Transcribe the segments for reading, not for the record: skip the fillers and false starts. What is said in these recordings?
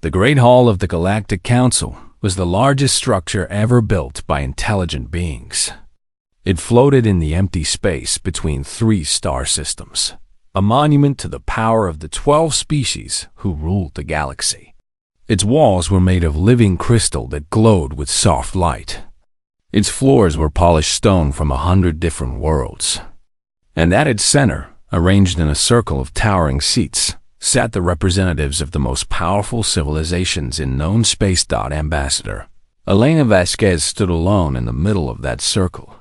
The Great Hall of the Galactic Council was the largest structure ever built by intelligent beings. It floated in the empty space between 3 star systems, a monument to the power of the 12 species who ruled the galaxy. Its walls were made of living crystal that glowed with soft light. Its floors were polished stone from 100 different worlds. And at its center, arranged in a circle of towering seats, sat the representatives of the most powerful civilizations in known space. Ambassador Elena Vasquez stood alone in the middle of that circle.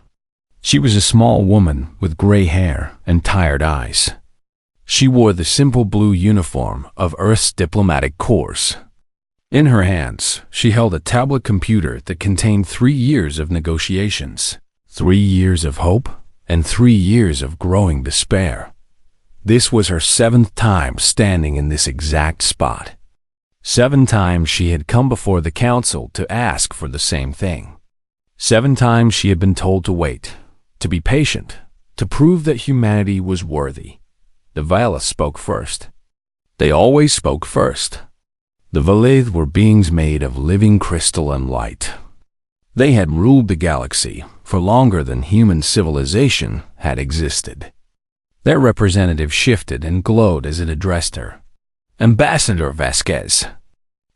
She was a small woman with gray hair and tired eyes. She wore the simple blue uniform of Earth's diplomatic corps. In her hands, she held a tablet computer that contained 3 years of negotiations, 3 years of hope, and 3 years of growing despair. This was her 7th time standing in this exact spot. 7 times she had come before the council to ask for the same thing. 7 times she had been told to wait, to be patient, to prove that humanity was worthy. The Valeth spoke first. They always spoke first. The Valeth were beings made of living crystal and light. They had ruled the galaxy for longer than human civilization had existed. Their representative shifted and glowed as it addressed her. Ambassador Vasquez,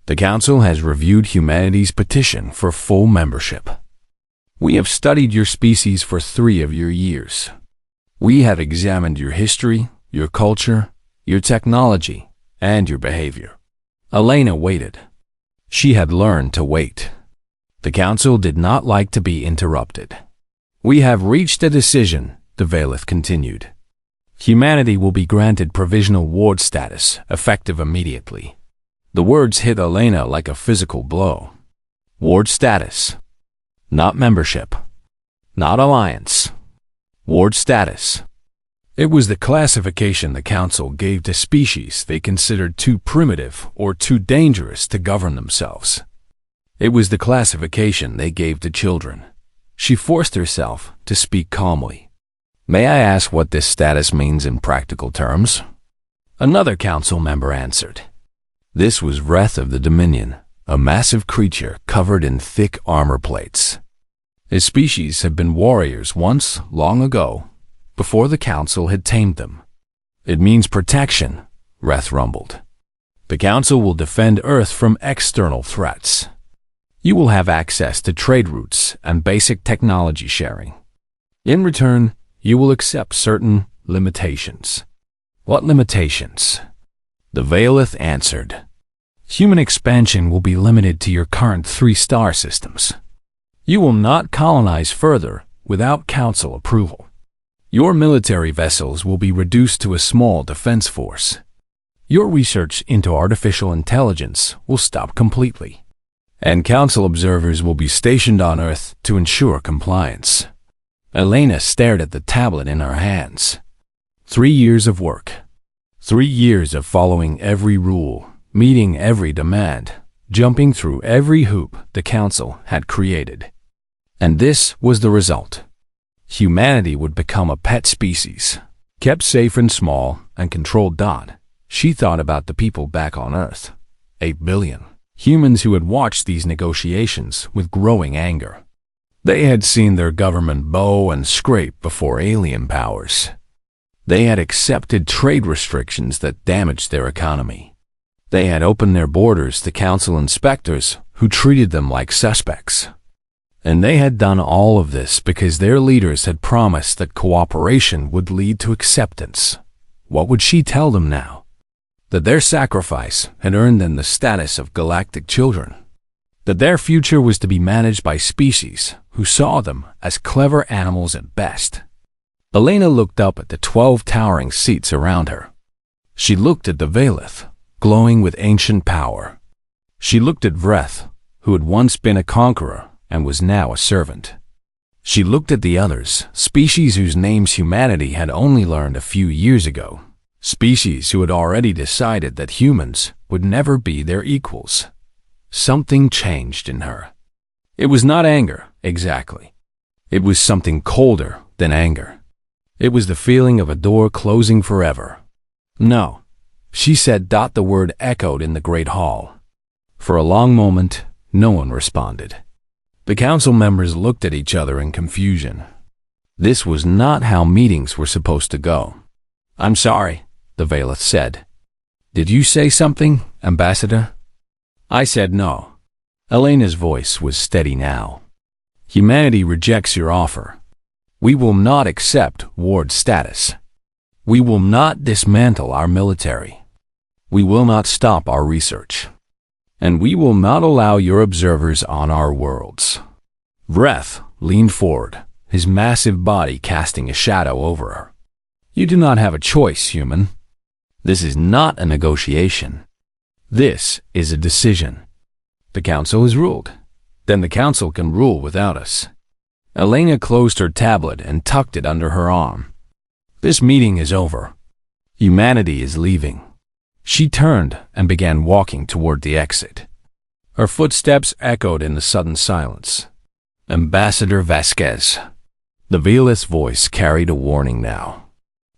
the Council has reviewed humanity's petition for full membership. We have studied your species for 3 of your years. We have examined your history, your culture, your technology, and your behavior. Elena waited. She had learned to wait. The Council did not like to be interrupted. We have reached a decision, the Valeth continued. Humanity will be granted provisional ward status, effective immediately. The words hit Elena like a physical blow. Ward status. Not membership. Not alliance. Ward status. It was the classification the Council gave to species they considered too primitive or too dangerous to govern themselves. It was the classification they gave to children. She forced herself to speak calmly. May I ask what this status means in practical terms? Another council member answered. This was Wrath of the Dominion, a massive creature covered in thick armor plates. His species had been warriors once, long ago, before the council had tamed them. It means protection, Wrath rumbled. The council will defend Earth from external threats. You will have access to trade routes and basic technology sharing. In return, you will accept certain limitations. What limitations? The Valeth answered. Human expansion will be limited to your current 3 star systems. You will not colonize further without council approval. Your military vessels will be reduced to a small defense force. Your research into artificial intelligence will stop completely. And council observers will be stationed on Earth to ensure compliance. Elena stared at the tablet in her hands. 3 years of work. 3 years of following every rule, meeting every demand, jumping through every hoop the council had created. And this was the result. Humanity would become a pet species, kept safe and small and controlled. She thought about the people back on Earth. 8 billion. Humans who had watched these negotiations with growing anger. They had seen their government bow and scrape before alien powers. They had accepted trade restrictions that damaged their economy. They had opened their borders to council inspectors who treated them like suspects. And they had done all of this because their leaders had promised that cooperation would lead to acceptance. What would she tell them now? That their sacrifice had earned them the status of galactic children. That their future was to be managed by species who saw them as clever animals at best. Elena looked up at the 12 towering seats around her. She looked at the Valeth, glowing with ancient power. She looked at Vreth, who had once been a conqueror and was now a servant. She looked at the others, species whose names humanity had only learned a few years ago. Species who had already decided that humans would never be their equals. Something changed in her. It was not anger, exactly. It was something colder than anger. It was the feeling of a door closing forever. No, she said. The word echoed in the great hall. For a long moment, no one responded. The council members looked at each other in confusion. This was not how meetings were supposed to go. "I'm sorry," the Valeth said. "Did you say something, Ambassador?" "I said no." Elena's voice was steady now. "Humanity rejects your offer. We will not accept ward status. We will not dismantle our military. We will not stop our research. And we will not allow your observers on our worlds." Vreth leaned forward, his massive body casting a shadow over her. "You do not have a choice, human. This is not a negotiation. This is a decision. The council has ruled. Then the council can rule without us." Elena closed her tablet and tucked it under her arm. "This meeting is over. Humanity is leaving." She turned and began walking toward the exit. Her footsteps echoed in the sudden silence. "Ambassador Vasquez." The Veleth's voice carried a warning now.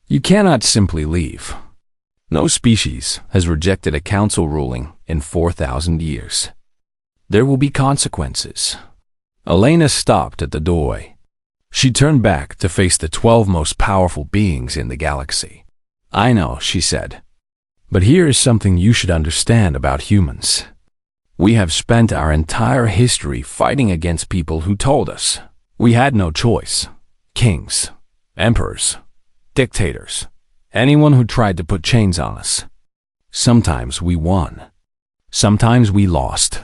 "You cannot simply leave. No species has rejected a council ruling in 4,000 years. There will be consequences." Elena stopped at the doorway. She turned back to face the 12 most powerful beings in the galaxy. "I know," she said. "But here is something you should understand about humans. We have spent our entire history fighting against people who told us we had no choice. Kings, emperors, dictators, anyone who tried to put chains on us. Sometimes we won. Sometimes we lost.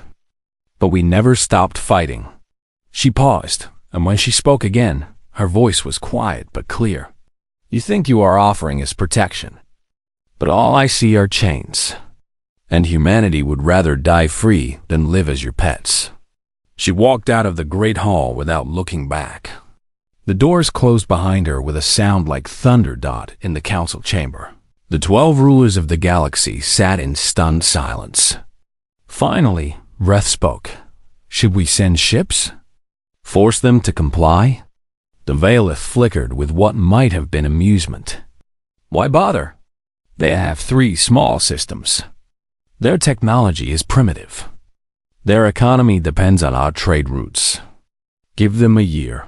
But we never stopped fighting." She paused, and when she spoke again, her voice was quiet but clear. "You think you are offering us protection, but all I see are chains. And humanity would rather die free than live as your pets." She walked out of the great hall without looking back. The doors closed behind her with a sound like thunder in the council chamber. The 12 rulers of the galaxy sat in stunned silence. Finally, Vreth spoke. "Should we send ships? Force them to comply?" The Valeth flickered with what might have been amusement. "Why bother? They have 3 small systems. Their technology is primitive. Their economy depends on our trade routes. Give them a year.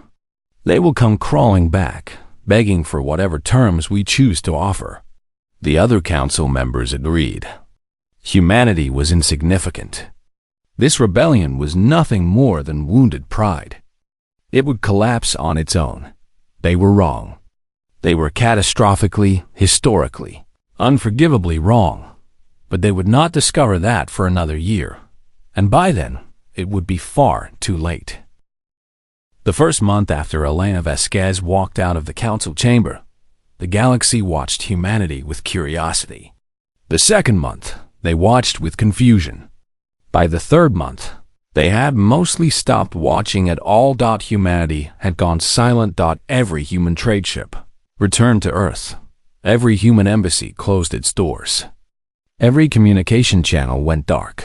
They will come crawling back, begging for whatever terms we choose to offer." The other council members agreed. Humanity was insignificant. This rebellion was nothing more than wounded pride. It would collapse on its own. They were wrong. They were catastrophically, historically, unforgivably wrong. But they would not discover that for another year. And by then, it would be far too late. The first month after Elena Vasquez walked out of the council chamber, the galaxy watched humanity with curiosity. The second month, they watched with confusion. By the third month, they had mostly stopped watching at all. Humanity had gone silent. Every human trade ship returned to Earth. Every human embassy closed its doors. Every communication channel went dark.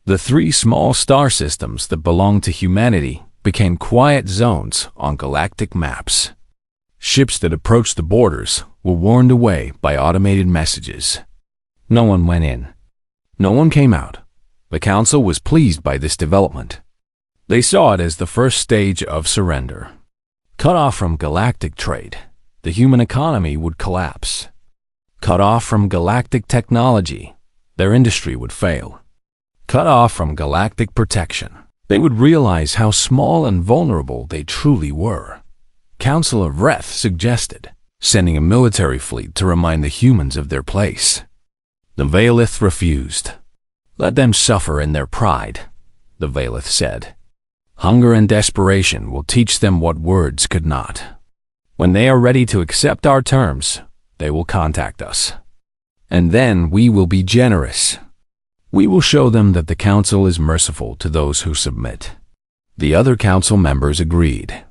The 3 small star systems that belonged to humanity became quiet zones on galactic maps. Ships that approached the borders were warned away by automated messages. No one went in. No one came out. The council was pleased by this development. They saw it as the first stage of surrender. Cut off from galactic trade, the human economy would collapse. Cut off from galactic technology, their industry would fail. Cut off from galactic protection, they would realize how small and vulnerable they truly were. Councilor Vreth suggested sending a military fleet to remind the humans of their place. The Valeth refused. "Let them suffer in their pride," the Valeth said. "Hunger and desperation will teach them what words could not. When they are ready to accept our terms, they will contact us. And then we will be generous. We will show them that the council is merciful to those who submit." The other council members agreed.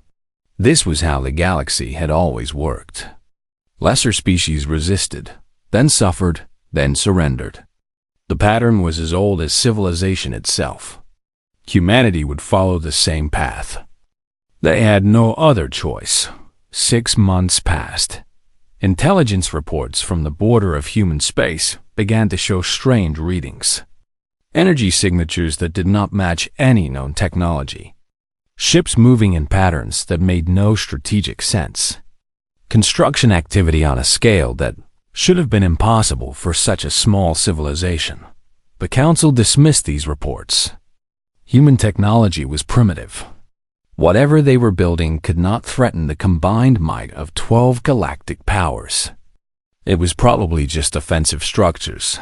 This was how the galaxy had always worked. Lesser species resisted, then suffered, then surrendered. The pattern was as old as civilization itself. Humanity would follow the same path. They had no other choice. 6 months passed. Intelligence reports from the border of human space began to show strange readings. energy signatures that did not match any known technology, ships moving in patterns that made no strategic sense, construction activity on a scale that should have been impossible for such a small civilization. The Council dismissed these reports. Human technology was primitive. Whatever they were building could not threaten the combined might of 12 galactic powers. It was probably just offensive structures,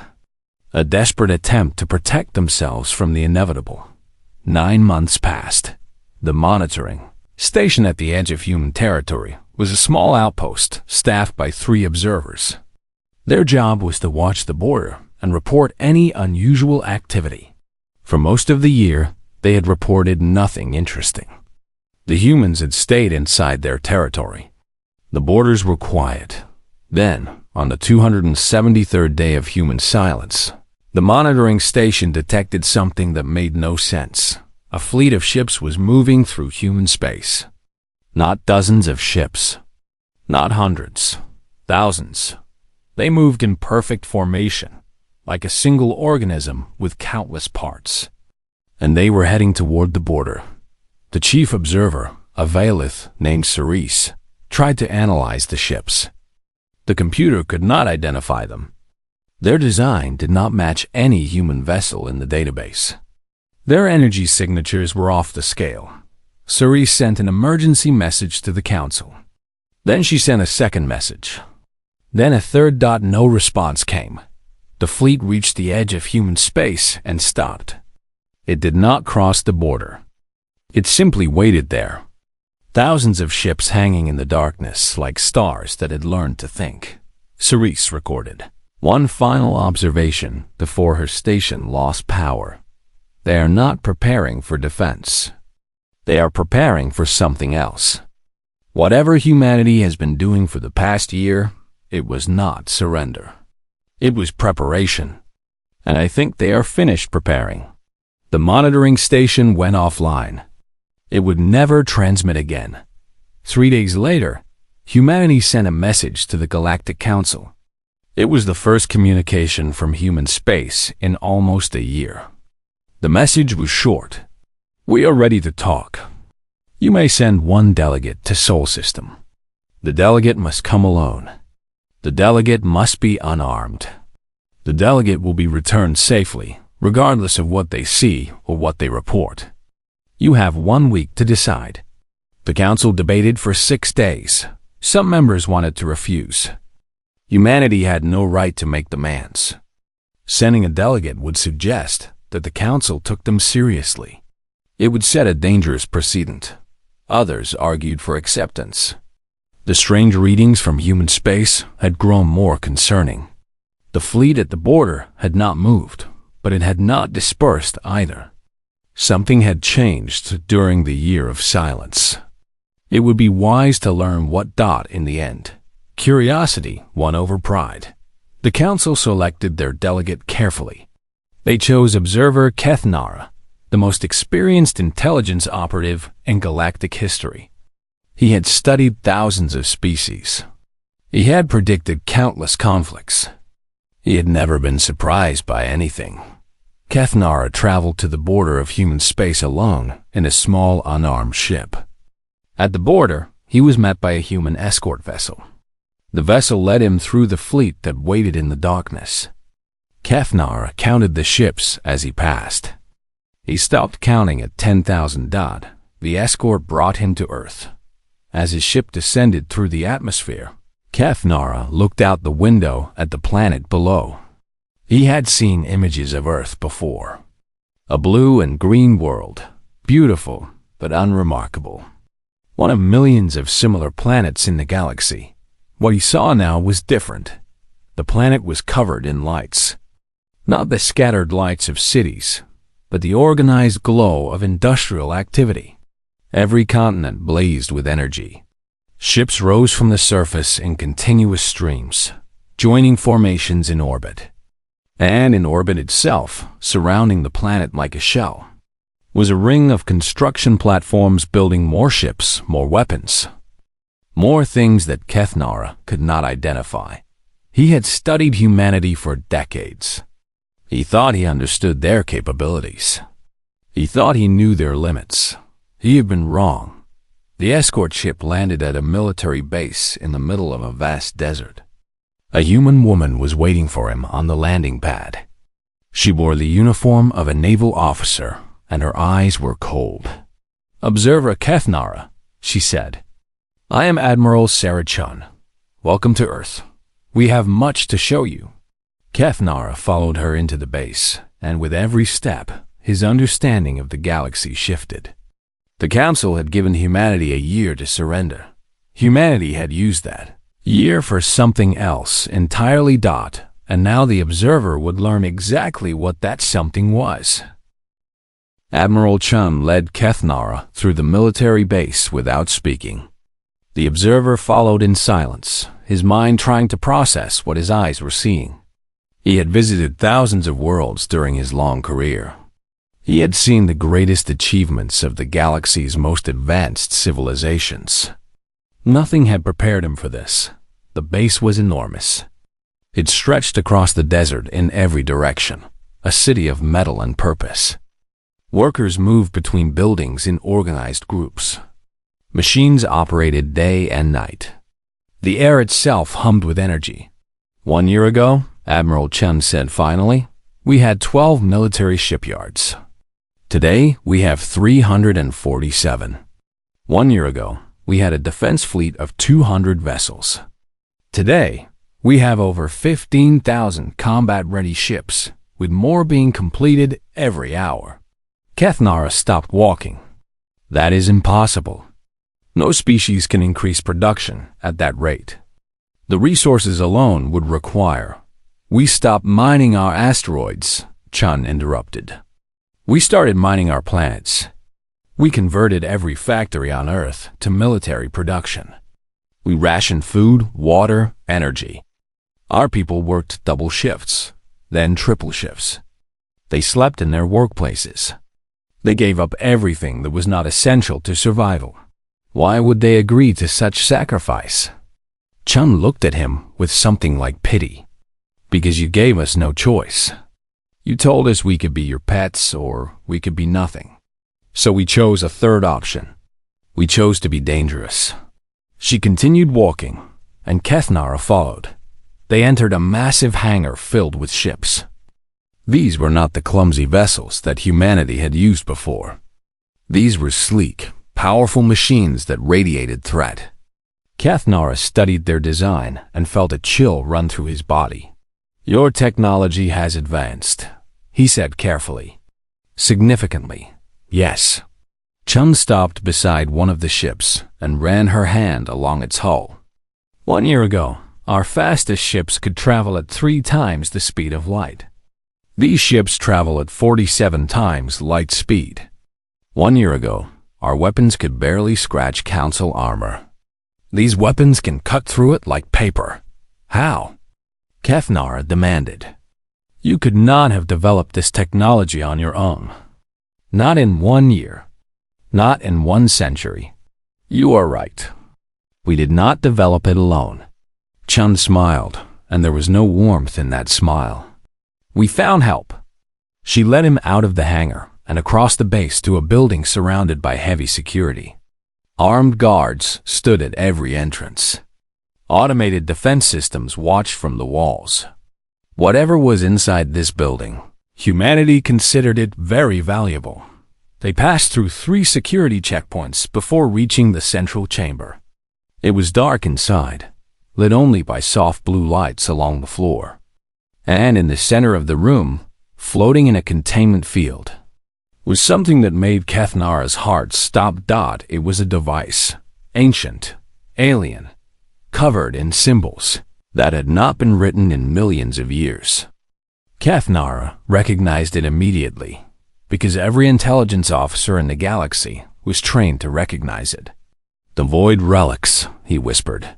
a desperate attempt to protect themselves from the inevitable. 9 months passed. The monitoring station at the edge of human territory was a small outpost staffed by 3 observers. Their job was to watch the border and report any unusual activity. For most of the year, they had reported nothing interesting. The humans had stayed inside their territory. The borders were quiet. Then, on the 273rd day of human silence, the monitoring station detected something that made no sense. A fleet of ships was moving through human space. Not dozens of ships. Not hundreds. Thousands. They moved in perfect formation, like a single organism with countless parts. And they were heading toward the border. The chief observer, a Valith named Cerise, tried to analyze the ships. The computer could not identify them. Their design did not match any human vessel in the database. Their energy signatures were off the scale. Cerise sent an emergency message to the Council. Then she sent a second message. Then a third. No response came. The fleet reached the edge of human space and stopped. It did not cross the border. It simply waited there. Thousands of ships hanging in the darkness like stars that had learned to think. Cerise recorded one final observation before her station lost power. They are not preparing for defense. They are preparing for something else. Whatever humanity has been doing for the past year, it was not surrender. It was preparation. And I think they are finished preparing. The monitoring station went offline. It would never transmit again. 3 days later, humanity sent a message to the Galactic Council. It was the first communication from human space in almost a year. The message was short. We are ready to talk. You may send 1 delegate to Sol System. The delegate must come alone. The delegate must be unarmed. The delegate will be returned safely, regardless of what they see or what they report. You have 1 week to decide. The Council debated for 6 days. Some members wanted to refuse. Humanity had no right to make demands. Sending a delegate would suggest that the Council took them seriously. It would set a dangerous precedent. Others argued for acceptance. The strange readings from human space had grown more concerning. The fleet at the border had not moved, but it had not dispersed either. Something had changed during the year of silence. It would be wise to learn what dot in the end. Curiosity won over pride. The Council selected their delegate carefully. They chose observer Kethnara, the most experienced intelligence operative in galactic history. He had studied thousands of species. He had predicted countless conflicts. He had never been surprised by anything. Kethnara traveled to the border of human space alone in a small unarmed ship. At the border, he was met by a human escort vessel. The vessel led him through the fleet that waited in the darkness. Kethnara counted the ships as he passed. He stopped counting at 10,000. The escort brought him to Earth. As his ship descended through the atmosphere, Kethnara looked out the window at the planet below. He had seen images of Earth before. A blue and green world, beautiful but unremarkable. One of millions of similar planets in the galaxy. What he saw now was different. The planet was covered in lights. Not the scattered lights of cities, but the organized glow of industrial activity. Every continent blazed with energy. Ships rose from the surface in continuous streams, joining formations in orbit. And in orbit itself, surrounding the planet like a shell, was a ring of construction platforms building more ships, more weapons, more things that Kethnara could not identify. He had studied humanity for decades. He thought he understood their capabilities. He thought he knew their limits. He had been wrong. The escort ship landed at a military base in the middle of a vast desert. A human woman was waiting for him on the landing pad. She wore the uniform of a naval officer, and her eyes were cold. "Observer Kethnara," she said. "I am Admiral Sarah Chun. Welcome to Earth. We have much to show you." Kethnara followed her into the base, and with every step, his understanding of the galaxy shifted. The Council had given humanity a year to surrender. Humanity had used that year for something else entirely. And now the observer would learn exactly what that something was. Admiral Chun led Kethnara through the military base without speaking. The observer followed in silence, his mind trying to process what his eyes were seeing. He had visited thousands of worlds during his long career. He had seen the greatest achievements of the galaxy's most advanced civilizations. Nothing had prepared him for this. The base was enormous. It stretched across the desert in every direction, a city of metal and purpose. Workers moved between buildings in organized groups. Machines operated day and night. The air itself hummed with energy. 1 year ago, Admiral Chun said finally, we had 12 military shipyards. Today, we have 347. 1 year ago, we had a defense fleet of 200 vessels. Today, we have over 15,000 combat-ready ships, with more being completed every hour. Kethnara stopped walking. That is impossible. No species can increase production at that rate. The resources alone would require. We stopped mining our asteroids, Chun interrupted. We started mining our planets. We converted every factory on Earth to military production. We rationed food, water, energy. Our people worked double shifts, then triple shifts. They slept in their workplaces. They gave up everything that was not essential to survival. Why would they agree to such sacrifice? Chun looked at him with something like pity. Because you gave us no choice. You told us we could be your pets or we could be nothing. So we chose a third option. We chose to be dangerous. She continued walking, and Kethnara followed. They entered a massive hangar filled with ships. These were not the clumsy vessels that humanity had used before. These were sleek, powerful machines that radiated threat. Kethnara studied their design and felt a chill run through his body. Your technology has advanced, he said carefully. Significantly, yes. Chun stopped beside one of the ships and ran her hand along its hull. 1 year ago, our fastest ships could travel at 3 times the speed of light. These ships travel at 47 times light speed. 1 year ago, our weapons could barely scratch Council armor. These weapons can cut through it like paper. How? Kethnara demanded. You could not have developed this technology on your own. Not in 1 year. Not in 1 century. You are right. We did not develop it alone. Chun smiled, and there was no warmth in that smile. We found help. She led him out of the hangar and across the base to a building surrounded by heavy security. Armed guards stood at every entrance. Automated defense systems watched from the walls. Whatever was inside this building, humanity considered it very valuable. They passed through 3 security checkpoints before reaching the central chamber. It was dark inside, lit only by soft blue lights along the floor. And in the center of the room, floating in a containment field, was something that made Kethnara's heart stop. It was a device, ancient, alien, covered in symbols that had not been written in millions of years. Kethnara recognized it immediately, because every intelligence officer in the galaxy was trained to recognize it. The Void Relics, he whispered.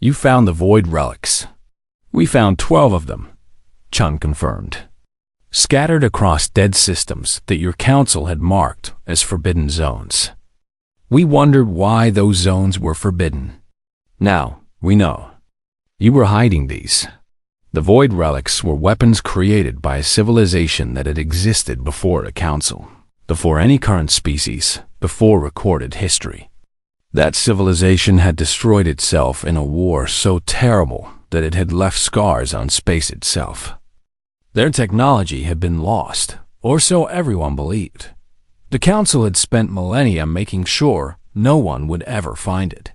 You found the Void Relics. We found 12 of them, Chun confirmed. Scattered across dead systems that your council had marked as forbidden zones. We wondered why those zones were forbidden. Now, we know. You were hiding these. The void relics were weapons created by a civilization that had existed before the Council, before any current species, before recorded history. That civilization had destroyed itself in a war so terrible that it had left scars on space itself. Their technology had been lost, or so everyone believed. The Council had spent millennia making sure no one would ever find it.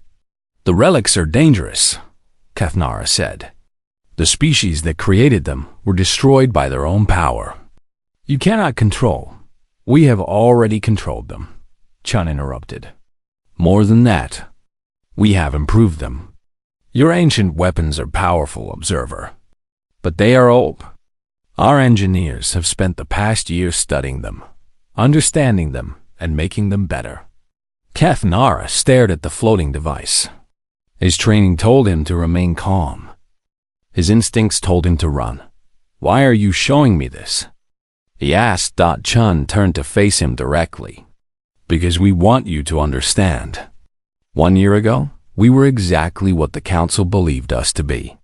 "The relics are dangerous," Kathnara said. "The species that created them were destroyed by their own power. You cannot control. We have already controlled them," Chun interrupted. "More than that, we have improved them. Your ancient weapons are powerful, Observer, but they are old. Our engineers have spent the past years studying them, understanding them, and making them better." Kathnara stared at the floating device. His training told him to remain calm. His instincts told him to run. "Why are you showing me this?" he asked. Chun turned to face him directly. "Because we want you to understand. 1 year ago, we were exactly what the Council believed us to be.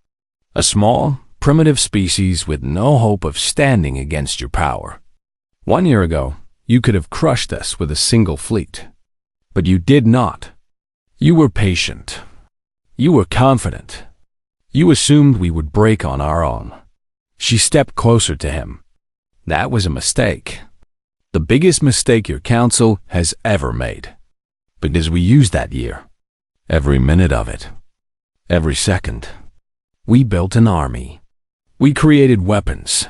A small, primitive species with no hope of standing against your power. 1 year ago, you could have crushed us with a single fleet. But you did not. You were patient. You were confident. You assumed we would break on our own." She stepped closer to him. "That was a mistake. The biggest mistake your Council has ever made. Because we used that year. Every minute of it. Every second. We built an army. We created weapons.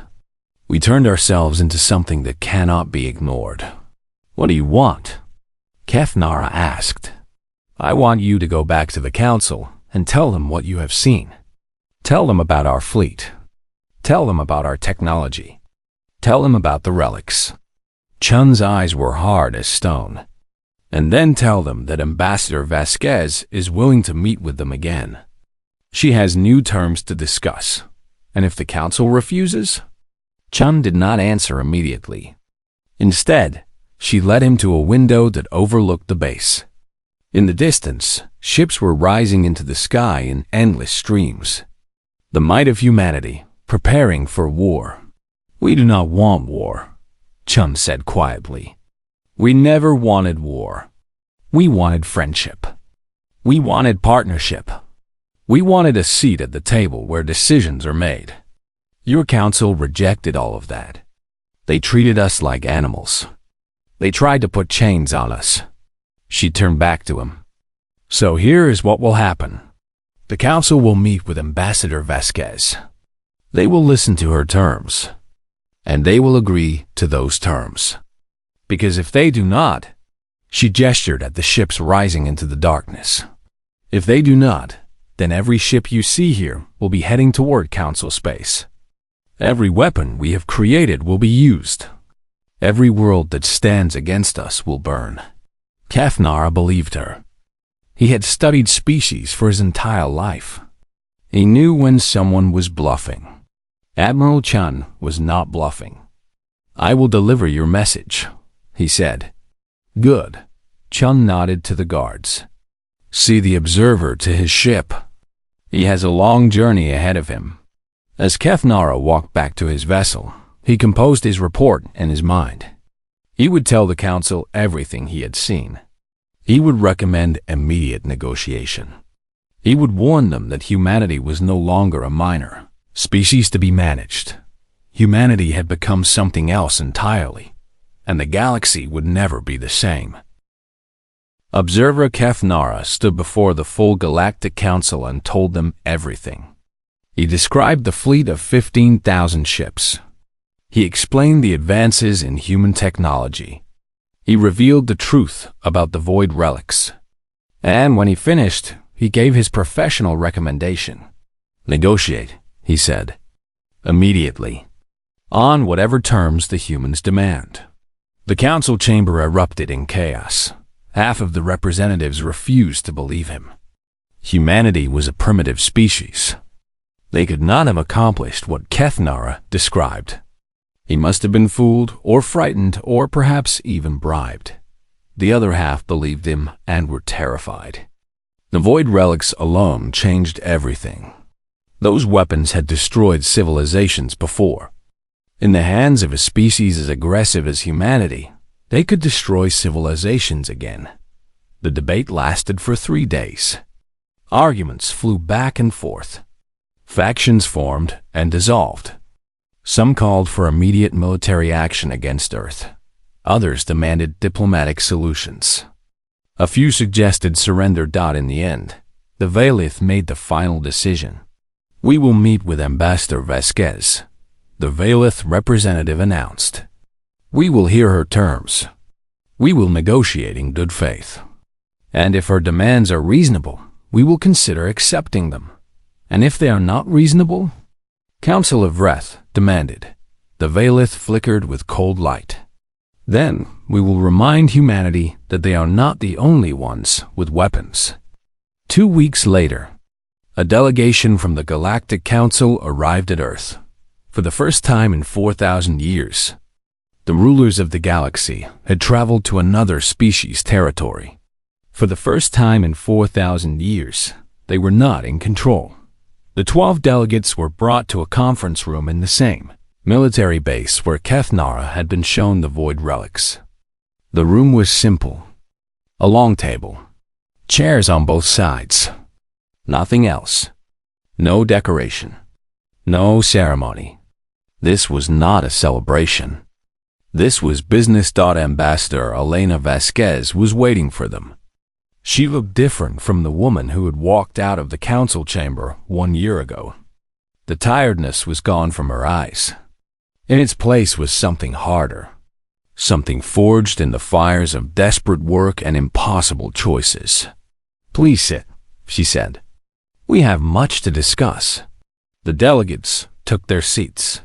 We turned ourselves into something that cannot be ignored." "What do you want?" Kathnara asked. "I want you to go back to the Council and tell them what you have seen. Tell them about our fleet. Tell them about our technology. Tell them about the relics." Chun's eyes were hard as stone. "And then tell them that Ambassador Vasquez is willing to meet with them again. She has new terms to discuss. And if the Council refuses?" Chun did not answer immediately. Instead, she led him to a window that overlooked the base. In the distance, ships were rising into the sky in endless streams. The might of humanity, preparing for war. "We do not want war," Chun said quietly. "We never wanted war. We wanted friendship. We wanted partnership. We wanted a seat at the table where decisions are made. Your Council rejected all of that. They treated us like animals. They tried to put chains on us." She turned back to him. "So here is what will happen. The Council will meet with Ambassador Vasquez. They will listen to her terms, and they will agree to those terms. Because if they do not," she gestured at the ships rising into the darkness, "if they do not, then every ship you see here will be heading toward Council space. Every weapon we have created will be used. Every world that stands against us will burn." Kathnara believed her. He had studied species for his entire life. He knew when someone was bluffing. Admiral Chun was not bluffing. "I will deliver your message," he said. "Good." Chun nodded to the guards. "See the Observer to his ship. He has a long journey ahead of him." As Kathnara walked back to his vessel, he composed his report in his mind. He would tell the Council everything he had seen. He would recommend immediate negotiation. He would warn them that humanity was no longer a minor species to be managed. Humanity had become something else entirely, and the galaxy would never be the same. Observer Kathnara stood before the full Galactic Council and told them everything. He described the fleet of 15,000 ships. He explained the advances in human technology. He revealed the truth about the void relics. And when he finished, he gave his professional recommendation. "Negotiate," he said. "Immediately. On whatever terms the humans demand." The council chamber erupted in chaos. Half of the representatives refused to believe him. Humanity was a primitive species. They could not have accomplished what Kathnara described. He must have been fooled or frightened or perhaps even bribed. The other half believed him and were terrified. The void relics alone changed everything. Those weapons had destroyed civilizations before. In the hands of a species as aggressive as humanity, they could destroy civilizations again. The debate lasted for 3 days. Arguments flew back and forth. Factions formed and dissolved. Some called for immediate military action against Earth. Others demanded diplomatic solutions. A few suggested surrender. In the end, the Valith made the final decision. "We will meet with Ambassador Vasquez," the Valith representative announced. "We will hear her terms. We will negotiate in good faith. And if her demands are reasonable, we will consider accepting them. And if they are not reasonable?" Council of Vreth demanded. The Valith flickered with cold light. "Then we will remind humanity that they are not the only ones with weapons." 2 weeks later, a delegation from the Galactic Council arrived at Earth. For the first time in 4,000 years, the rulers of the galaxy had traveled to another species' territory. For the first time in 4,000 years, they were not in control. The 12 delegates were brought to a conference room in the same military base where Kethnara had been shown the void relics. The room was simple. A long table, chairs on both sides. Nothing else. No decoration. No ceremony. This was not a celebration. This was business. Ambassador Elena Vasquez was waiting for them. She looked different from the woman who had walked out of the council chamber 1 year ago. The tiredness was gone from her eyes. In its place was something harder, something forged in the fires of desperate work and impossible choices. "Please sit," she said. "We have much to discuss." The delegates took their seats.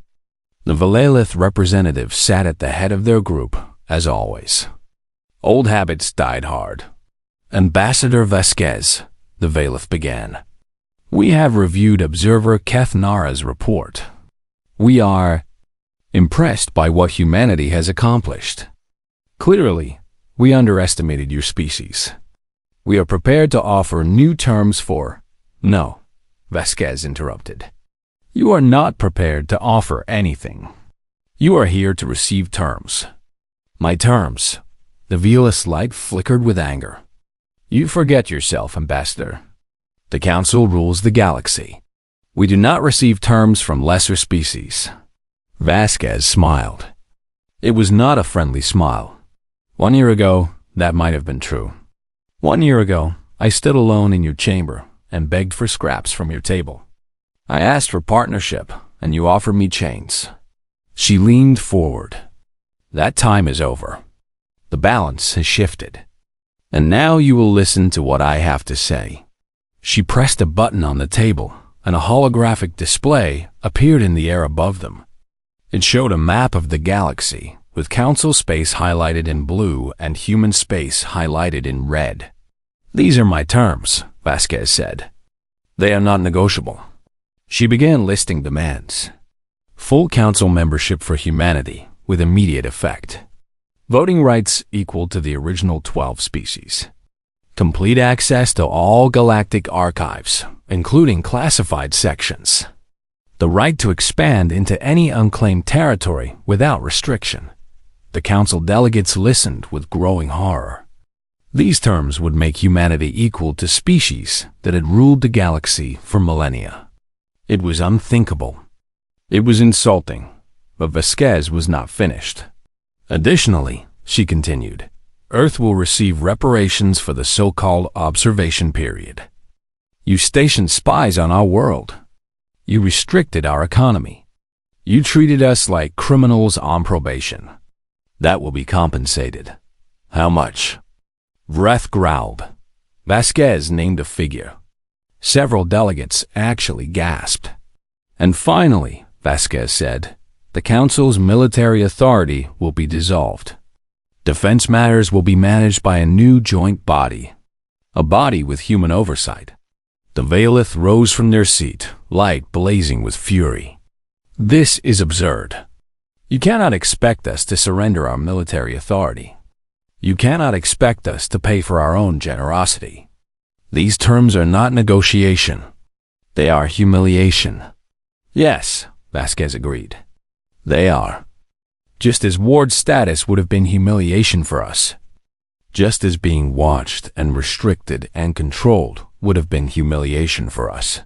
The Valith representative sat at the head of their group, as always. Old habits died hard. "Ambassador Vasquez," the Valith began, "we have reviewed Observer Kethnara's report. We are impressed by what humanity has accomplished. Clearly, we underestimated your species. We are prepared to offer new terms for—" "No," Vasquez interrupted. "You are not prepared to offer anything. You are here to receive terms." "My terms?" The Valith's light flickered with anger. "You forget yourself, Ambassador. The Council rules the galaxy. We do not receive terms from lesser species." Vasquez smiled. It was not a friendly smile. 1 year ago, that might have been true. 1 year ago, I stood alone in your chamber and begged for scraps from your table. I asked for partnership, and you offered me chains. She leaned forward. That time is over. The balance has shifted. And now you will listen to what I have to say. She pressed a button on the table, and a holographic display appeared in the air above them. It showed a map of the galaxy, with Council space highlighted in blue and human space highlighted in red. "These are my terms," Vasquez said. "They are not negotiable." She began listing demands. Full Council membership for humanity, with immediate effect. Voting rights equal to the original 12 species. Complete access to all galactic archives, including classified sections. The right to expand into any unclaimed territory without restriction. The Council delegates listened with growing horror. These terms would make humanity equal to species that had ruled the galaxy for millennia. It was unthinkable. It was insulting, but Vasquez was not finished. Additionally, she continued, Earth will receive reparations for the so-called observation period. You stationed spies on our world. You restricted our economy. You treated us like criminals on probation. That will be compensated. How much? Vreth growled. Vasquez named a figure. Several delegates actually gasped. And finally, Vasquez said, the Council's military authority will be dissolved. Defense matters will be managed by a new joint body. A body with human oversight. The Valith rose from their seat, light blazing with fury. This is absurd. You cannot expect us to surrender our military authority. You cannot expect us to pay for our own generosity. These terms are not negotiation. They are humiliation. Yes, Vasquez agreed. They are. Just as Ward's status would have been humiliation for us. Just as being watched and restricted and controlled would have been humiliation for us.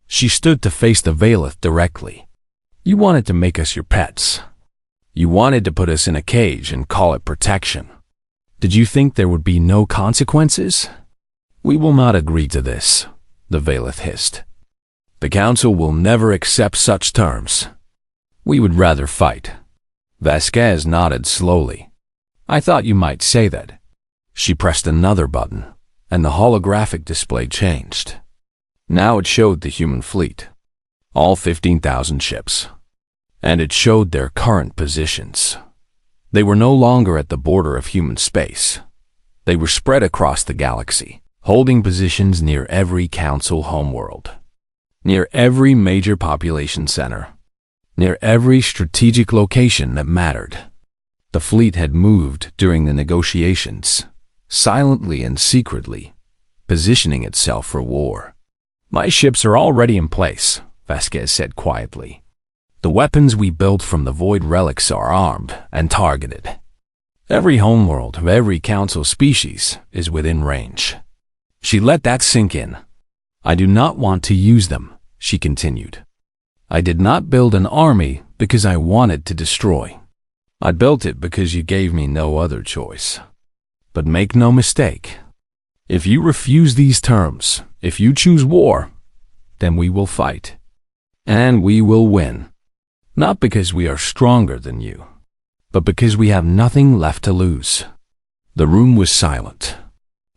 She stood to face the Valeth directly. You wanted to make us your pets. You wanted to put us in a cage and call it protection. Did you think there would be no consequences? We will not agree to this, the Valeth hissed. The Council will never accept such terms. We would rather fight. Vasquez nodded slowly. I thought you might say that. She pressed another button, and the holographic display changed. Now it showed the human fleet, all 15,000 ships, and it showed their current positions. They were no longer at the border of human space. They were spread across the galaxy, holding positions near every Council homeworld, near every major population center, near every strategic location that mattered. The fleet had moved during the negotiations, silently and secretly, positioning itself for war. My ships are already in place, Vasquez said quietly. The weapons we built from the Void relics are armed and targeted. Every homeworld of every Council species is within range. She let that sink in. I do not want to use them, she continued. I did not build an army because I wanted to destroy. I built it because you gave me no other choice. But make no mistake, if you refuse these terms, if you choose war, then we will fight. And we will win. Not because we are stronger than you, but because we have nothing left to lose. The room was silent.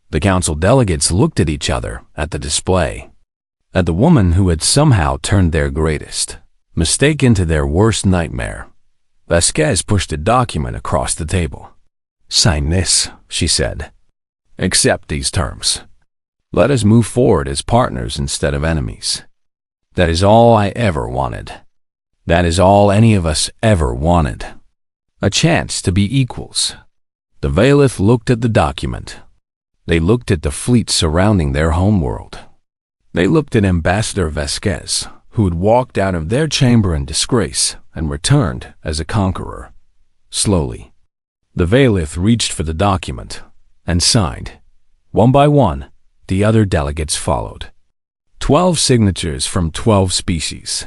The Council delegates looked at each other at the display, at the woman who had somehow turned their greatest mistake into their worst nightmare. Vasquez pushed a document across the table. Sign this, she said. Accept these terms. Let us move forward as partners instead of enemies. That is all I ever wanted. That is all any of us ever wanted. A chance to be equals. The Valeth looked at the document. They looked at the fleet surrounding their homeworld. They looked at Ambassador Vasquez, who had walked out of their chamber in disgrace and returned as a conqueror. Slowly, the Valeth reached for the document and signed. One by one, the other delegates followed. 12 signatures from 12 species.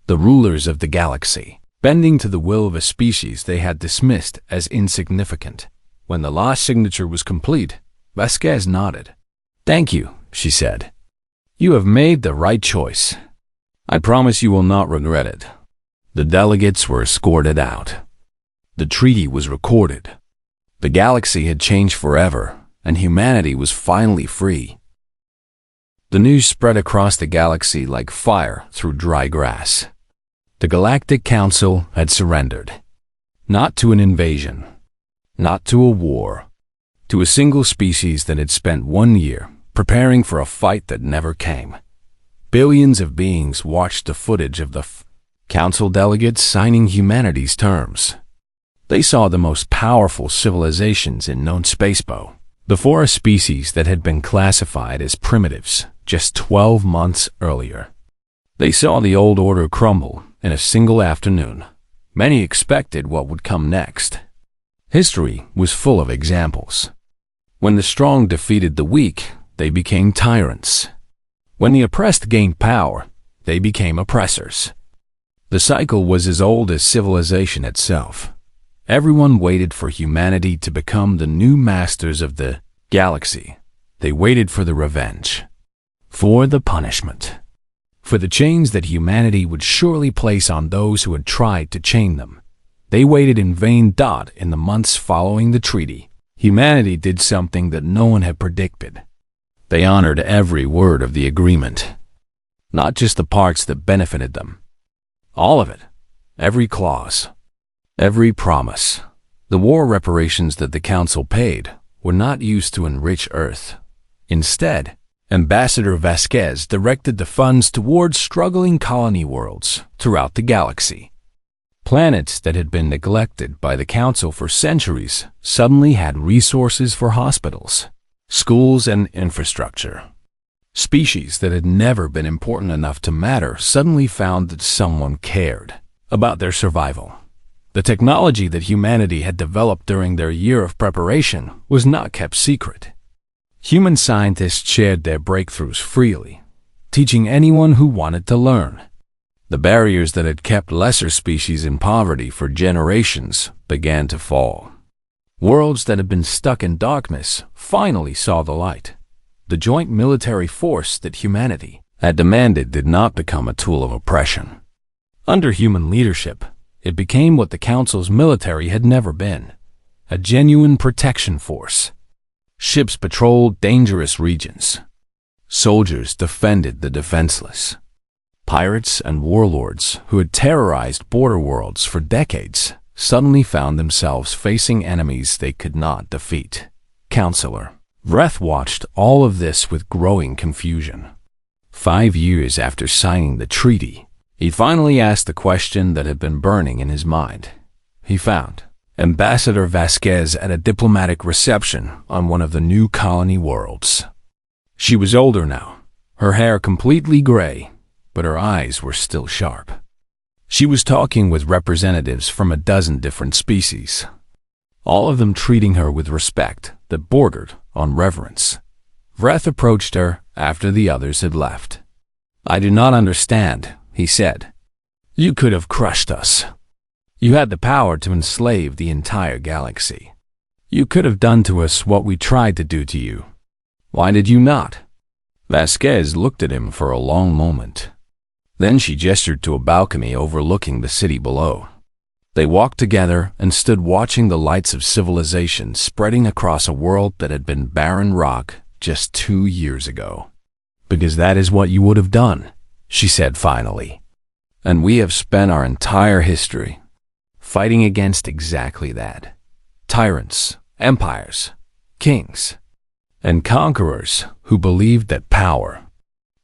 The rulers of the galaxy, bending to the will of a species they had dismissed as insignificant. When the last signature was complete, Vasquez nodded. Thank you, she said. You have made the right choice. I promise you will not regret it. The delegates were escorted out. The treaty was recorded. The galaxy had changed forever, and humanity was finally free. The news spread across the galaxy like fire through dry grass. The Galactic Council had surrendered. Not to an invasion, not to a war, to a single species that had spent 1 year preparing for a fight that never came. Billions of beings watched the footage of the Council delegates signing humanity's terms. They saw the most powerful civilizations in known spacebo, before a species that had been classified as primitives just 12 months earlier. They saw the old order crumble in a single afternoon. Many expected what would come next. History was full of examples. When the strong defeated the weak, they became tyrants. When the oppressed gained power, they became oppressors. The cycle was as old as civilization itself. Everyone waited for humanity to become the new masters of the galaxy. They waited for the revenge, for the punishment, for the chains that humanity would surely place on those who had tried to chain them. They waited in vain. In the months following the treaty, humanity did something that no one had predicted. They honored every word of the agreement, not just the parts that benefited them. All of it, every clause, every promise. The war reparations that the Council paid were not used to enrich Earth. Instead, Ambassador Vasquez directed the funds towards struggling colony worlds throughout the galaxy. Planets that had been neglected by the Council for centuries suddenly had resources for hospitals, schools, and infrastructure. Species that had never been important enough to matter suddenly found that someone cared about their survival. The technology that humanity had developed during their year of preparation was not kept secret. Human scientists shared their breakthroughs freely, teaching anyone who wanted to learn. The barriers that had kept lesser species in poverty for generations began to fall. Worlds that had been stuck in darkness finally saw the light. The joint military force that humanity had demanded did not become a tool of oppression. Under human leadership, it became what the Council's military had never been, a genuine protection force. Ships patrolled dangerous regions. Soldiers defended the defenseless. Pirates and warlords who had terrorized border worlds for decades suddenly found themselves facing enemies they could not defeat. Counselor Vreth watched all of this with growing confusion. 5 years after signing the treaty, he finally asked the question that had been burning in his mind. He found Ambassador Vasquez at a diplomatic reception on one of the new colony worlds. She was older now, her hair completely gray, but her eyes were still sharp. She was talking with representatives from a dozen different species, all of them treating her with respect that bordered on reverence. Vreth approached her after the others had left. "I do not understand," he said. "You could have crushed us. You had the power to enslave the entire galaxy. You could have done to us what we tried to do to you. Why did you not?" Vasquez looked at him for a long moment. Then she gestured to a balcony overlooking the city below. They walked together and stood watching the lights of civilization spreading across a world that had been barren rock just 2 years ago. "Because that is what you would have done," she said finally. "And we have spent our entire history fighting against exactly that. Tyrants, empires, kings, and conquerors who believed that power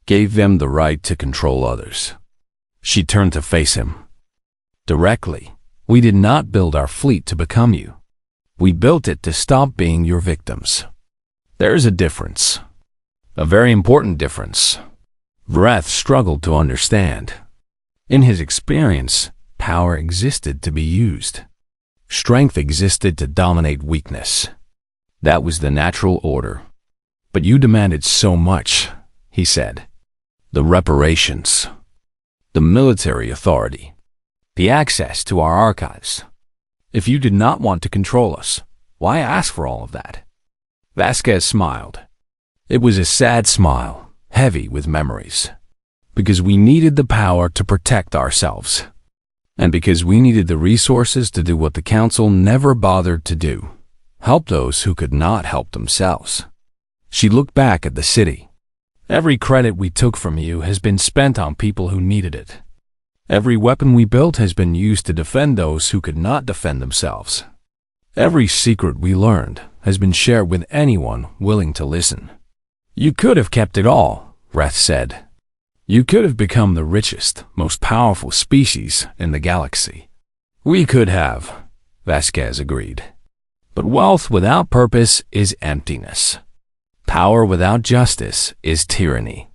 gave them the right to control others." She turned to face him. "Directly, we did not build our fleet to become you. We built it to stop being your victims. There is a difference. A very important difference." Vreth struggled to understand. In his experience, power existed to be used. Strength existed to dominate weakness. That was the natural order. "But you demanded so much," he said. "The reparations, the military authority, the access to our archives. If you did not want to control us, why ask for all of that?" Vasquez smiled. It was a sad smile, heavy with memories. "Because we needed the power to protect ourselves. And because we needed the resources to do what the Council never bothered to do, help those who could not help themselves." She looked back at the city. "Every credit we took from you has been spent on people who needed it. Every weapon we built has been used to defend those who could not defend themselves. Every secret we learned has been shared with anyone willing to listen." "You could have kept it all," Vreth said. "You could have become the richest, most powerful species in the galaxy." "We could have," Vasquez agreed. "But wealth without purpose is emptiness. Power without justice is tyranny.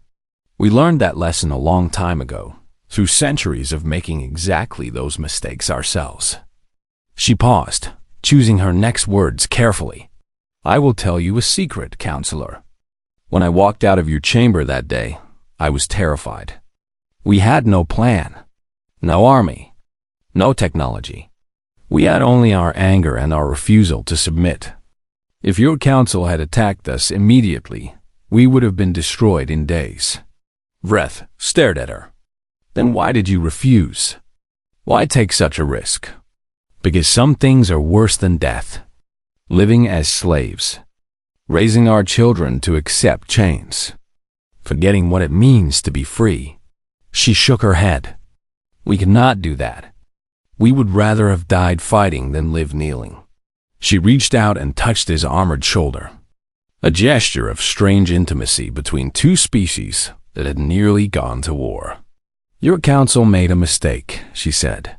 We learned that lesson a long time ago, through centuries of making exactly those mistakes ourselves." She paused, choosing her next words carefully. "I will tell you a secret, Counselor. When I walked out of your chamber that day, I was terrified. We had no plan, no army, no technology. We had only our anger and our refusal to submit. If your council had attacked us immediately, we would have been destroyed in days." Vreth stared at her. "Then why did you refuse? Why take such a risk?" "Because some things are worse than death. Living as slaves, raising our children to accept chains, forgetting what it means to be free." She shook her head. "We cannot do that. We would rather have died fighting than live kneeling." She reached out and touched his armored shoulder, a gesture of strange intimacy between two species that had nearly gone to war. "Your council made a mistake," she said.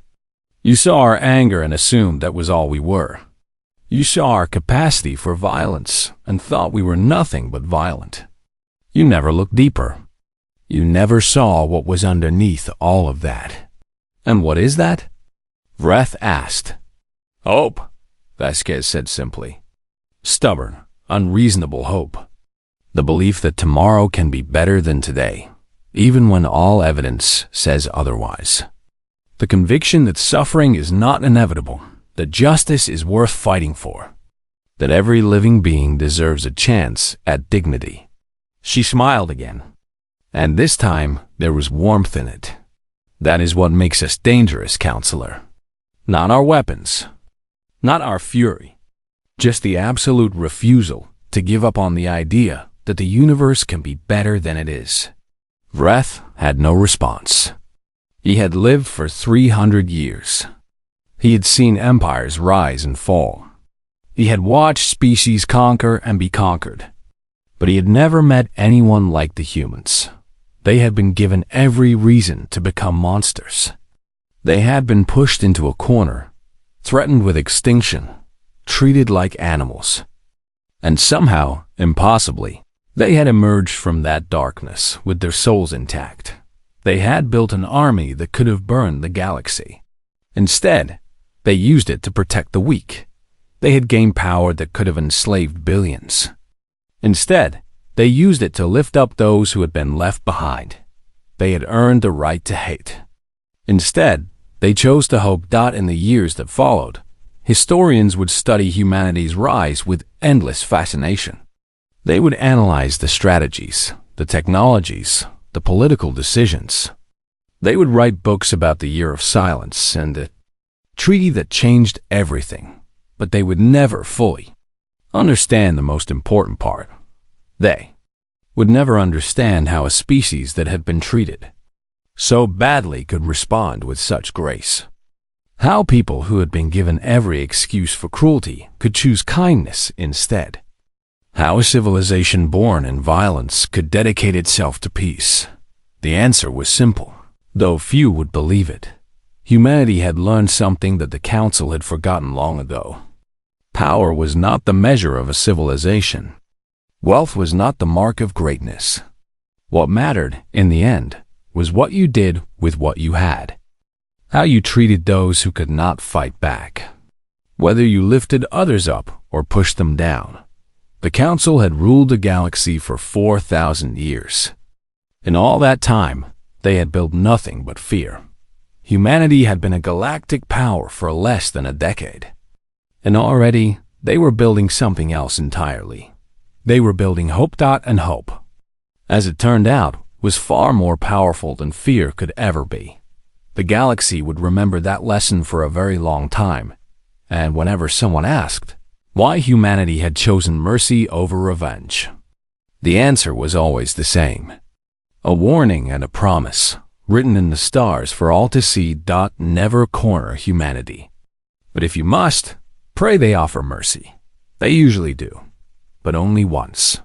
"You saw our anger and assumed that was all we were. You saw our capacity for violence and thought we were nothing but violent. You never looked deeper. You never saw what was underneath all of that. And what is that? Vreth asked. Hope, Vasquez said simply. Stubborn, unreasonable hope. The belief that tomorrow can be better than today, even when all evidence says otherwise. The conviction that suffering is not inevitable, that justice is worth fighting for, that every living being deserves a chance at dignity. She smiled again, and this time there was warmth in it. That is what makes us dangerous, counselor. Not our weapons, not our fury, just the absolute refusal to give up on the idea that the universe can be better than it is. Vreth had no response. He had lived for 300 years. He had seen empires rise and fall. He had watched species conquer and be conquered. But he had never met anyone like the humans. They had been given every reason to become monsters. They had been pushed into a corner, threatened with extinction, treated like animals. And somehow, impossibly, they had emerged from that darkness with their souls intact. They had built an army that could have burned the galaxy. Instead, they used it to protect the weak. They had gained power that could have enslaved billions. Instead, they used it to lift up those who had been left behind. They had earned the right to hate. Instead, they chose to hope that in the years that followed, historians would study humanity's rise with endless fascination. They would analyze the strategies, the technologies, the political decisions. They would write books about the Year of Silence and the treaty that changed everything, but they would never fully understand the most important part. They would never understand how a species that had been treated so badly could respond with such grace. How people who had been given every excuse for cruelty could choose kindness instead. How a civilization born in violence could dedicate itself to peace. The answer was simple, though few would believe it. Humanity had learned something that the Council had forgotten long ago. Power was not the measure of a civilization. Wealth was not the mark of greatness. What mattered, in the end, was what you did with what you had. How you treated those who could not fight back. Whether you lifted others up or pushed them down. The Council had ruled the galaxy for 4,000 years. In all that time, they had built nothing but fear. Humanity had been a galactic power for less than a decade. And already, they were building something else entirely. They were building hope. And hope, as it turned out, was far more powerful than fear could ever be. The galaxy would remember that lesson for a very long time, and whenever someone asked why humanity had chosen mercy over revenge, the answer was always the same. A warning and a promise, written in the stars for all to see. Never corner humanity. But if you must, pray they offer mercy. They usually do, but only once.